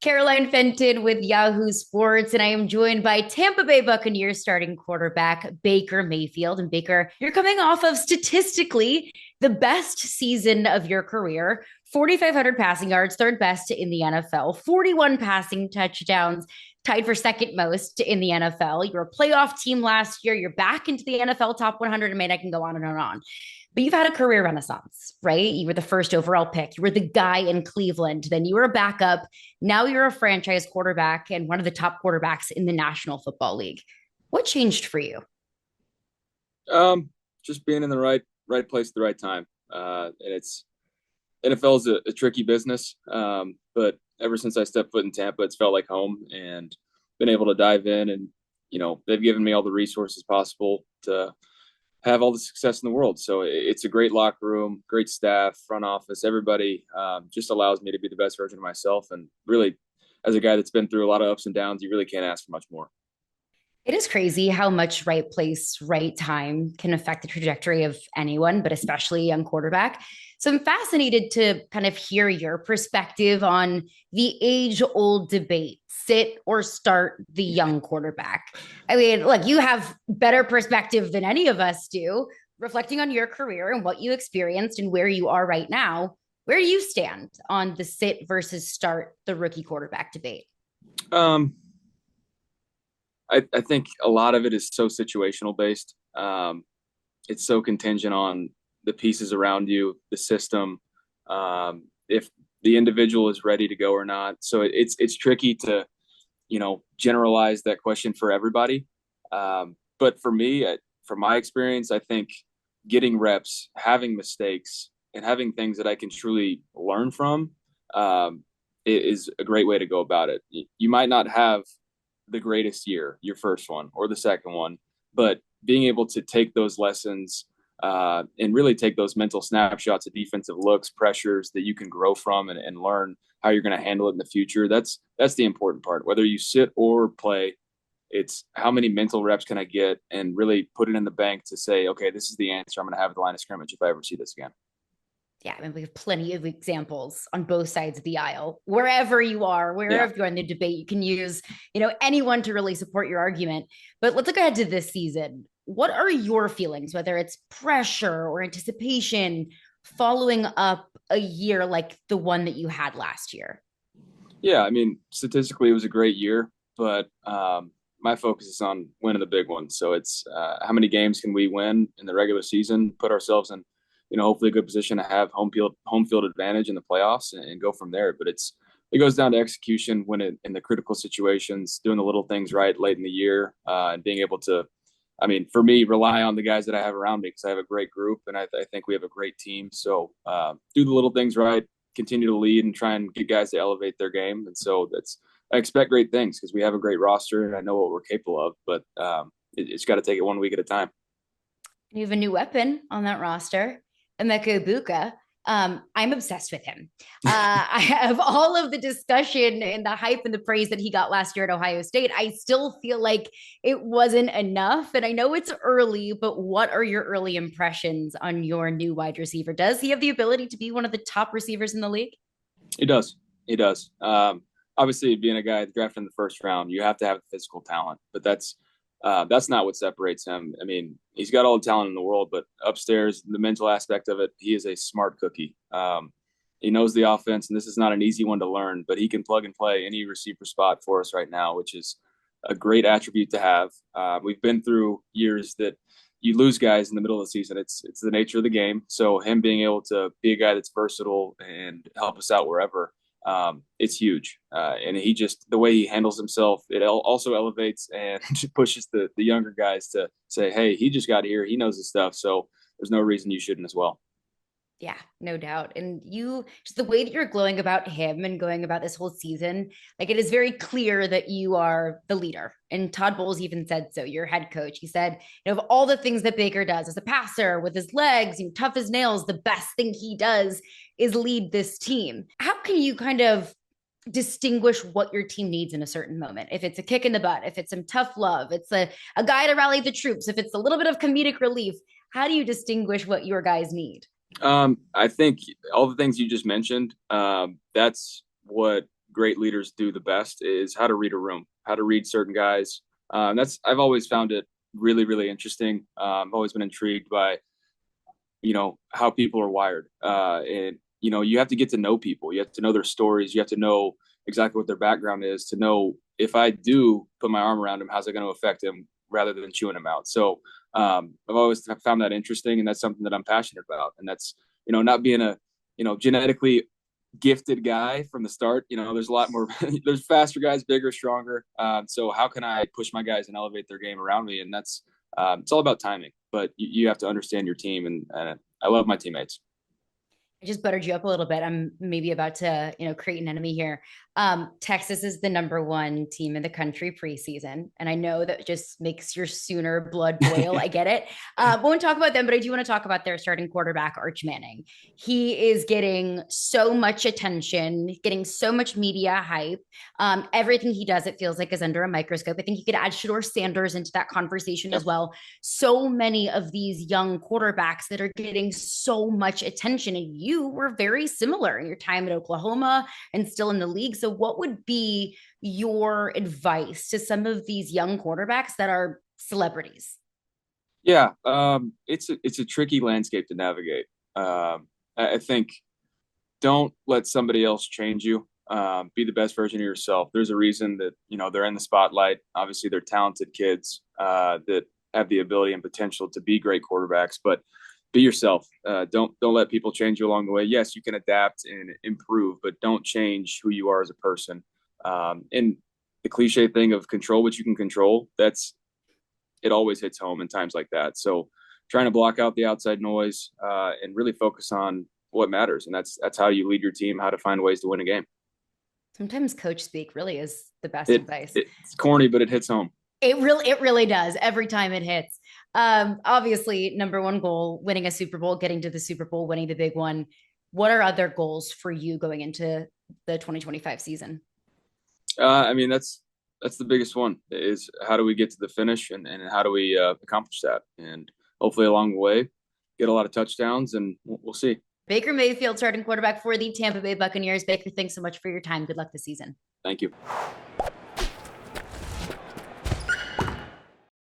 Caroline Fenton with Yahoo Sports, and I am joined by Tampa Bay Buccaneers starting quarterback Baker Mayfield. And Baker, you're coming off of statistically the best season of your career, 4,500 passing yards, third best in the NFL, 41 passing touchdowns, tied for second most in the NFL. You were a playoff team last year. You're back into the NFL top 100. I mean, I can go on and on and on. But you've had a career renaissance, right? You were the first overall pick. You were the guy in Cleveland. Then you were a backup. Now you're a franchise quarterback and one of the top quarterbacks in the National Football League. What changed for you? Just being in the right place at the right time. And it's NFL is a tricky business. But ever since I stepped foot in Tampa, it's felt like home and been able to dive in and they've given me all the resources possible to have all the success in the world. So it's a great locker room, great staff, front office, everybody just allows me to be the best version of myself. And really, as a guy that's been through a lot of ups and downs, you really can't ask for much more. It is crazy how much right place, right time can affect the trajectory of anyone, but especially a young quarterback. So I'm fascinated to kind of hear your perspective on the age old debate, sit or start the young quarterback. I mean, look, you have better perspective than any of us do, reflecting on your career and what you experienced and where you are right now. Where do you stand on the sit versus start the rookie quarterback debate? Um, I think a lot of it is so situational based. It's so contingent on the pieces around you, the system, if the individual is ready to go or not. So it's tricky to generalize that question for everybody. But for me, from my experience, I think getting reps, having mistakes, and having things that I can truly learn from is a great way to go about it. You might not have the greatest year, your first one or the second one, but being able to take those lessons and really take those mental snapshots of defensive looks, pressures that you can grow from and learn how you're going to handle it in the future. That's the important part. Whether you sit or play, it's how many mental reps can I get and really put it in the bank to say, okay, this is the answer I'm going to have at the line of scrimmage if I ever see this again. Yeah, I mean, we have plenty of examples on both sides of the aisle. Wherever you are, Yeah. wherever you're in the debate, you can use, anyone to really support your argument. But let's look ahead to this season. What are your feelings, whether it's pressure or anticipation, following up a year like the one that you had last year? Yeah, I mean, statistically, it was a great year, but my focus is on winning the big one. So it's how many games can we win in the regular season, put ourselves in, hopefully a good position to have home field advantage in the playoffs and go from there. But it goes down to execution when in the critical situations, doing the little things right late in the year, and being able to, I mean, for me, rely on the guys that I have around me because I have a great group and I think we have a great team. So do the little things right, continue to lead and try and get guys to elevate their game. And so I expect great things because we have a great roster and I know what we're capable of, but it's got to take it 1 week at a time. You have a new weapon on that roster, Emeka Egbuka. I'm obsessed with him. I have all of the discussion and the hype and the praise that he got last year at Ohio State. I still feel like it wasn't enough. And I know it's early, but what are your early impressions on your new wide receiver? Does he have the ability to be one of the top receivers in the league? He does. He does. Obviously, being a guy drafted in the first round, you have to have physical talent, but that's not what separates him. I mean, he's got all the talent in the world, but upstairs, the mental aspect of it, he is a smart cookie. He knows the offense, and this is not an easy one to learn, but he can plug and play any receiver spot for us right now, which is a great attribute to have. We've been through years that you lose guys in the middle of the season. It's the nature of the game. So him being able to be a guy that's versatile and help us out wherever, it's huge. And he just, the way he handles himself, it also elevates and pushes the younger guys to say, hey, he just got here. He knows his stuff. So there's no reason you shouldn't as well. Yeah, no doubt. And you, just the way that you're glowing about him and going about this whole season, like it is very clear that you are the leader. And Todd Bowles even said so, your head coach. He said, of all the things that Baker does as a passer with his legs, tough as nails, the best thing he does is lead this team. How can you kind of distinguish what your team needs in a certain moment? If it's a kick in the butt, if it's some tough love, it's a guy to rally the troops, if it's a little bit of comedic relief, how do you distinguish what your guys need? I think all the things you just mentioned, that's what great leaders do the best is how to read a room, how to read certain guys. I've always found it really, really interesting. I've always been intrigued by, how people are wired. And, you have to get to know people. You have to know their stories. You have to know exactly what their background is to know if I do put my arm around him, how's it going to affect him rather than chewing him out. So I've always found that interesting, and that's something that I'm passionate about. And that's, not being a, genetically gifted guy from the start. There's a lot more, there's faster guys, bigger, stronger. So how can I push my guys and elevate their game around me? And that's, it's all about timing, but you have to understand your team. And I love my teammates. I just buttered you up a little bit. I'm maybe about to, create an enemy here. Texas is the #1 team in the country preseason. And I know that just makes your Sooner blood boil. I get it. Won't talk about them, but I do want to talk about their starting quarterback, Arch Manning. He is getting so much attention, getting so much media hype. Everything he does, it feels like, is under a microscope. I think you could add Shedeur Sanders into that conversation as well. So many of these young quarterbacks that are getting so much attention, and you were very similar in your time at Oklahoma and still in the league. So what would be your advice to some of these young quarterbacks that are celebrities? Yeah, it's a tricky landscape to navigate. I think don't let somebody else change you. Be the best version of yourself. There's a reason that they're in the spotlight. Obviously, they're talented kids that have the ability and potential to be great quarterbacks, but be yourself. Don't let people change you along the way. Yes, you can adapt and improve, but don't change who you are as a person. And the cliche thing of control what you can control, it always hits home in times like that. So trying to block out the outside noise and really focus on what matters. And that's how you lead your team, how to find ways to win a game. Sometimes coach speak really is the best advice. It's corny, but it hits home. It really does every time it hits. Obviously, #1 goal, winning a Super Bowl, getting to the Super Bowl, winning the big one. What are other goals for you going into the 2025 season? That's the biggest one is how do we get to the finish and how do we accomplish that? And hopefully along the way, get a lot of touchdowns and we'll see. Baker Mayfield, starting quarterback for the Tampa Bay Buccaneers. Baker, thanks so much for your time. Good luck this season. Thank you.